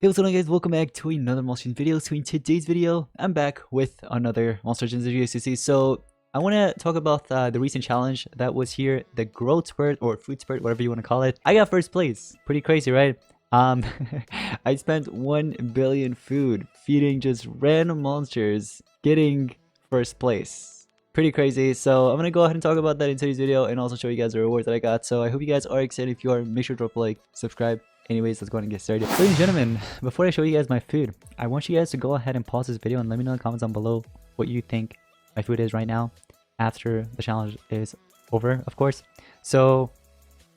Hey, what's going on, guys? Welcome back to another Monster Engine video. So in today's video, I'm back with another Monster Engine video. So I want to talk about the recent challenge that was here, the growth spurt or food spurt, whatever you want to call it. I got first place. Pretty crazy, right? I spent 1 billion food feeding just random monsters, getting first place. Pretty crazy. So I'm gonna go ahead and talk about that in today's video and also show you guys the rewards that I got. So I hope you guys are excited. If you are, make sure to drop a like, subscribe. Anyways, let's go ahead and get started. Ladies and gentlemen, before I show you guys my food, I want you guys to go ahead and pause this video and let me know in the comments down below what you think my food is right now after the challenge is over, of course. So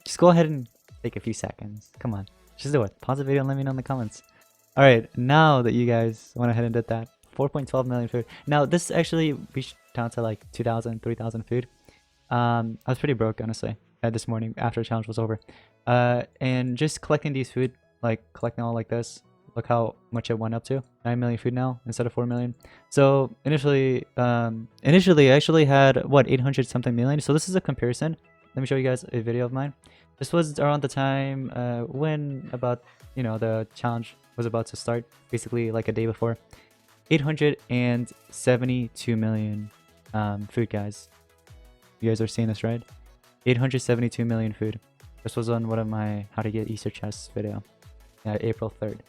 just go ahead and take a few seconds. Come on, just do it. Pause the video and let me know in the comments. All right, now that you guys went ahead and did that, 4.12 million food. Now this actually reached down to like 2,000, 3,000 food. I was pretty broke, honestly, this morning after the challenge was over. And just collecting these food, like collecting all like this, look how much it went up to. 9 million food now instead of 4 million. So initially I actually had what, 800 something million. So this is a comparison. Let me show you guys a video of mine. This was around the time when about, you know, the challenge was about to start, basically like a day before. 872 million food, guys. You guys are seeing this, right? 872 million food. This was on one of my how to get Easter chests video, April 3rd.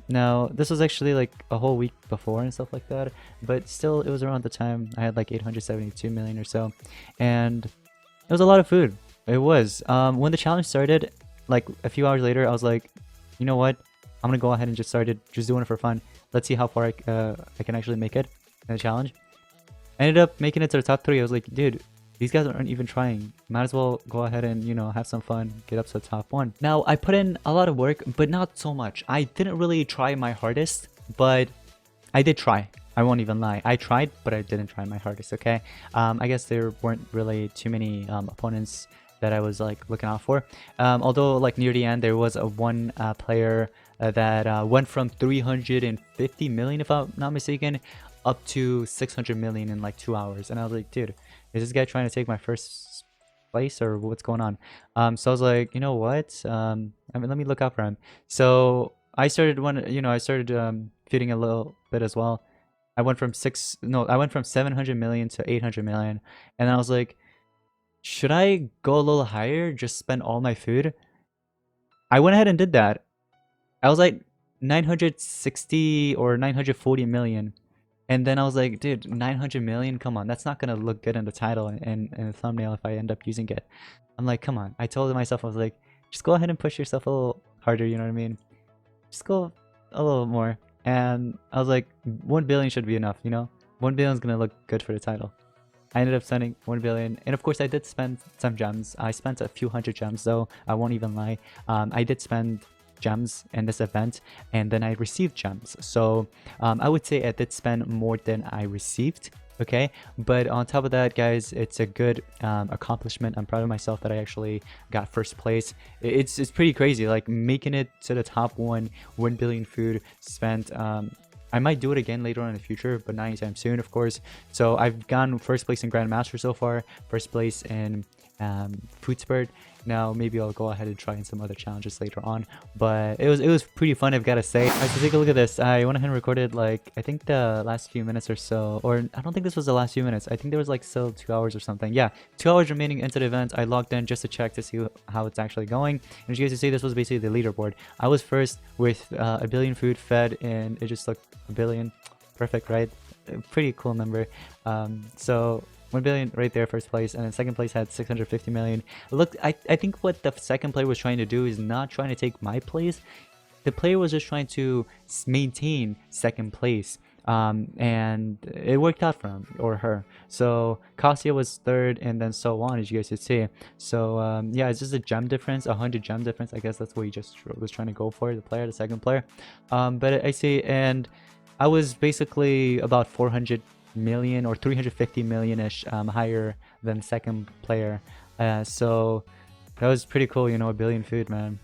Now this was actually like a whole week before and stuff like that, but still it was around the time I had like 872 million or so, and it was a lot of food. It was. When the challenge started, like a few hours later, I was like, you know what? I'm gonna go ahead and just started just doing it for fun. Let's see how far I can actually make it in the challenge. I ended up making it to the top 3. I was like, dude, these guys aren't even trying. Might as well go ahead and, you know, have some fun, get up to the top 1. Now, I put in a lot of work, but not so much. I didn't really try my hardest, but I did try. I won't even lie. I tried, but I didn't try my hardest, okay? I guess there weren't really too many opponents that I was like looking out for. Although like near the end, there was a one player that went from 350 million, if I'm not mistaken, up to 600 million in like 2 hours. And I was like, dude, is this guy trying to take my first place or what's going on? So I was like, you know what? I mean, let me look out for him. So I started feeding a little bit as well. I went from 700 million to 800 million. And then I was like, should I go a little higher? Just spend all my food? I went ahead and did that. I was like 960 or 940 million. And then I was like, dude, 900 million? Come on, that's not going to look good in the title and the thumbnail if I end up using it. I'm like, come on. I told myself, I was like, just go ahead and push yourself a little harder, you know what I mean? Just go a little more. And I was like, 1 billion should be enough, you know? 1 billion is going to look good for the title. I ended up spending 1 billion. And of course, I did spend some gems. I spent a few hundred gems, though. I won't even lie. I did spend gems in this event, and then I received gems, so I would say I did spend more than I received, okay? But on top of that, guys, it's a good accomplishment. I'm proud of myself that I actually got first place. It's pretty crazy, like making it to the top 1 billion food spent. I might do it again later on in the future, but not anytime soon, of course. So I've gotten first place in Grandmaster so far, first place in food spurt. Now maybe I'll go ahead and try in some other challenges later on, but it was pretty fun, I've got to say. Alright, so take a look at this. I went ahead and recorded like I think the last few minutes or so, or I don't think this was the last few minutes. I think there was like still 2 hours or something. Yeah, 2 hours remaining into the event. I logged in just to check to see how it's actually going, and as you guys can see, this was basically the leaderboard. I was first with 1 billion food fed, and it just looked 1 billion. Perfect, right? Pretty cool number. So 1 billion right there, first place, and then second place had 650 million. Look, I think what the second player was trying to do is not trying to take my place. The player was just trying to maintain second place, and it worked out for him or her. So Kasia was third, and then so on, as you guys could see. So yeah, it's just a gem difference, 100 gem difference. I guess that's what he just was trying to go for, the second player. But I see, and I was basically about 400 million or 350 million-ish higher than second player. So that was pretty cool, you know, 1 billion food, man.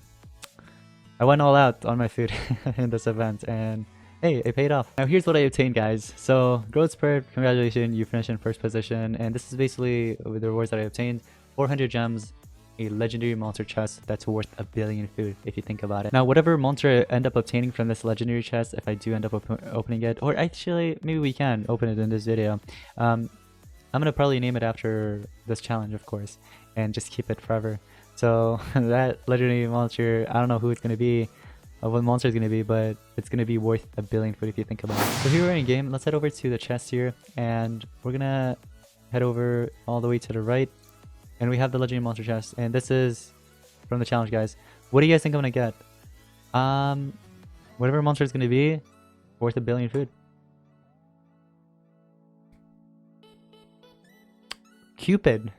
I went all out on my food in this event, and hey, it paid off. Now here's what I obtained, guys. So growth spurt, congratulations, you finished in first position, and this is basically the rewards that I obtained. 400 gems, a legendary monster chest that's worth 1 billion food, if you think about it. Now, whatever monster I end up obtaining from this legendary chest, if I do end up opening it, or actually, maybe we can open it in this video. I'm gonna probably name it after this challenge, of course, and just keep it forever. So that legendary monster, I don't know who it's gonna be, what monster it's gonna be, but it's gonna be worth 1 billion food if you think about it. So here we're in game. Let's head over to the chest here, and we're gonna head over all the way to the right. And we have the legendary monster chest, and this is from the challenge, guys. What do you guys think I'm gonna get? Whatever monster it's gonna be, worth 1 billion food. Cupid.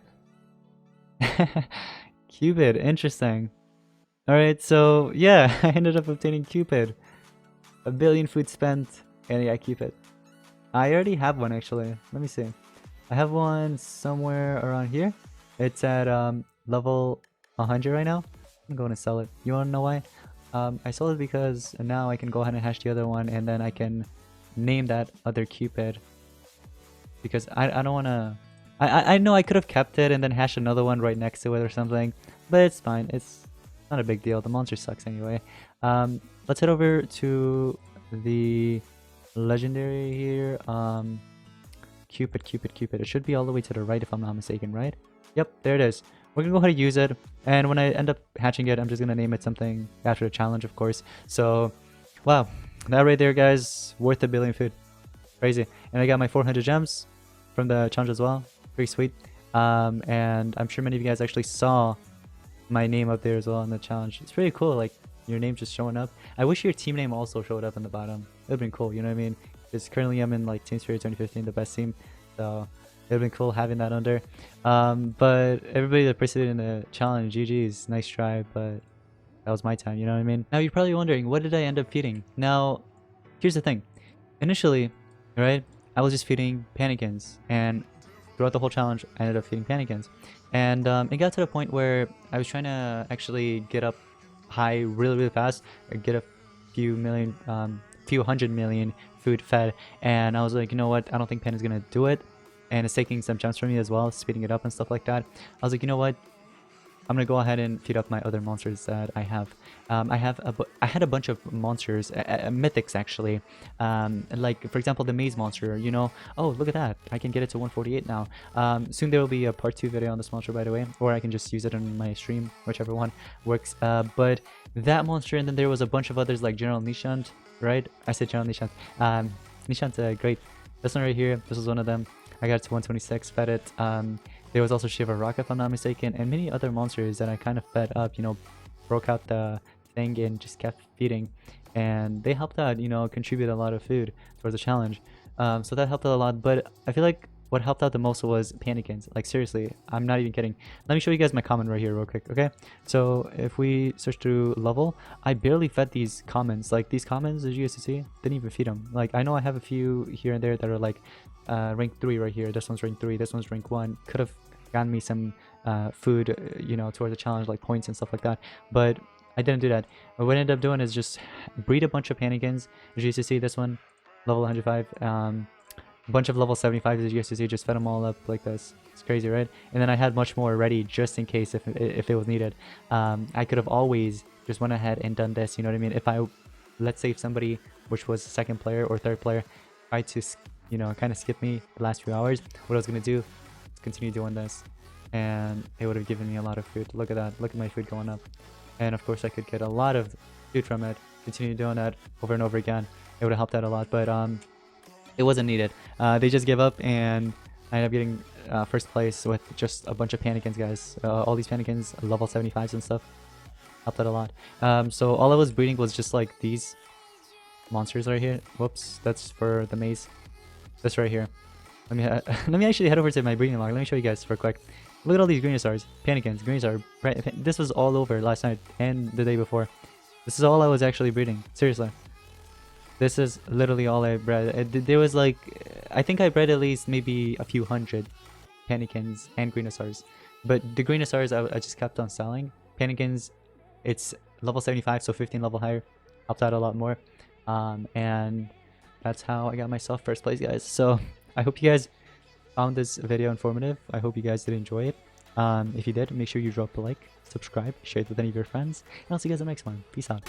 Cupid, interesting. Alright, so yeah, I ended up obtaining Cupid. 1 billion food spent, and yeah, Cupid. I already have one actually. Let me see. I have one somewhere around here. It's at level 100 right now. I'm going to sell it. You want to know why? I sold it because now I can go ahead and hash the other one, and then I can name that other Cupid. Because I don't want to... I know I could have kept it and then hashed another one right next to it or something, but it's fine. It's not a big deal. The monster sucks anyway. Let's head over to the legendary here. Cupid. It should be all the way to the right if I'm not mistaken, right? Yep, there it is. We're gonna go ahead and use it, and when I end up hatching it, I'm just gonna name it something after the challenge, of course. So, wow, that right there, guys, worth 1 billion food. Crazy. And I got my 400 gems from the challenge as well. Pretty sweet. And I'm sure many of you guys actually saw my name up there as well in the challenge. It's pretty cool, like your name just showing up. I wish your team name also showed up in the bottom. It would've been cool, you know what I mean? Because currently I'm in like Team Spirit 2015, the best team. So it would've been cool having that under. But everybody that participated in the challenge, GG's, nice try, but that was my time, you know what I mean? Now you're probably wondering, what did I end up feeding? Now, here's the thing. Initially, right, I was just feeding pannikins, and throughout the whole challenge, I ended up feeding pannikins. And it got to the point where I was trying to actually get up high really fast, or get a few hundred million food fed, and I was like, you know what, I don't think Pen is gonna do it, and it's taking some gems from me as well, speeding it up and stuff like that. I was like, you know what, I'm gonna go ahead and feed up my other monsters that I have. I had a bunch of monsters, mythics actually, like for example the maze monster. You know, oh look at that, I can get it to 148 now. Soon there will be a part 2 video on this monster, by the way, or I can just use it in my stream, whichever one works. But that monster, and then there was a bunch of others like General Nishant, right? I said General Nishant. Nishant's great. This one right here, this was one of them. I got it to 126, fed it. There was also Shiva Rock, if I'm not mistaken, and many other monsters that I kind of fed up, you know, broke out the thing and just kept feeding. And they helped out, you know, contribute a lot of food towards the challenge. So that helped out a lot, but I feel like what helped out the most was pannikins. Like seriously, I'm not even kidding. Let me show you guys my comment right here real quick, okay? So if we search through level, I barely fed these commons. Like these commons, as you guys see, didn't even feed them. Like I know I have a few here and there that are like rank 3 right here. This one's rank 3, this one's rank 1. Could have gotten me some food, you know, towards the challenge, like points and stuff like that, but I didn't do that. What I ended up doing is just breed a bunch of pannikins. As you guys see, this one level 105, a bunch of level 75s, as you guys see, just fed them all up like this. It's crazy, right? And then I had much more ready just in case if it was needed. I could have always just went ahead and done this, you know what I mean? If I, let's say if somebody, which was second player or third player, tried to, you know, kind of skip me the last few hours, what I was going to do is continue doing this, and it would have given me a lot of food. Look at that. Look at my food going up. And of course I could get a lot of food from it. Continue doing that over and over again. It would have helped out a lot, but it wasn't needed. They just gave up, and I ended up getting first place with just a bunch of pannikins, guys. All these pannikins, level 75s and stuff. Helped out a lot. So all I was breeding was just like these monsters right here. Whoops, that's for the maze. This right here. Let me actually head over to my breeding log. Let me show you guys for quick. Look at all these green stars, pannikins, green star. This was all over last night and the day before. This is all I was actually breeding. Seriously. This is literally all I bred. There was like, I think I bred at least maybe a few hundred pannikins and green stars. But the green stars I just kept on selling. Pannikins, it's level 75, so 15 level higher. Helped out a lot more. And that's how I got myself first place, guys. So I hope you guys found this video informative. I hope you guys did enjoy it. If you did, make sure you drop a like, subscribe, share it with any of your friends, and I'll see you guys in the next one. Peace out.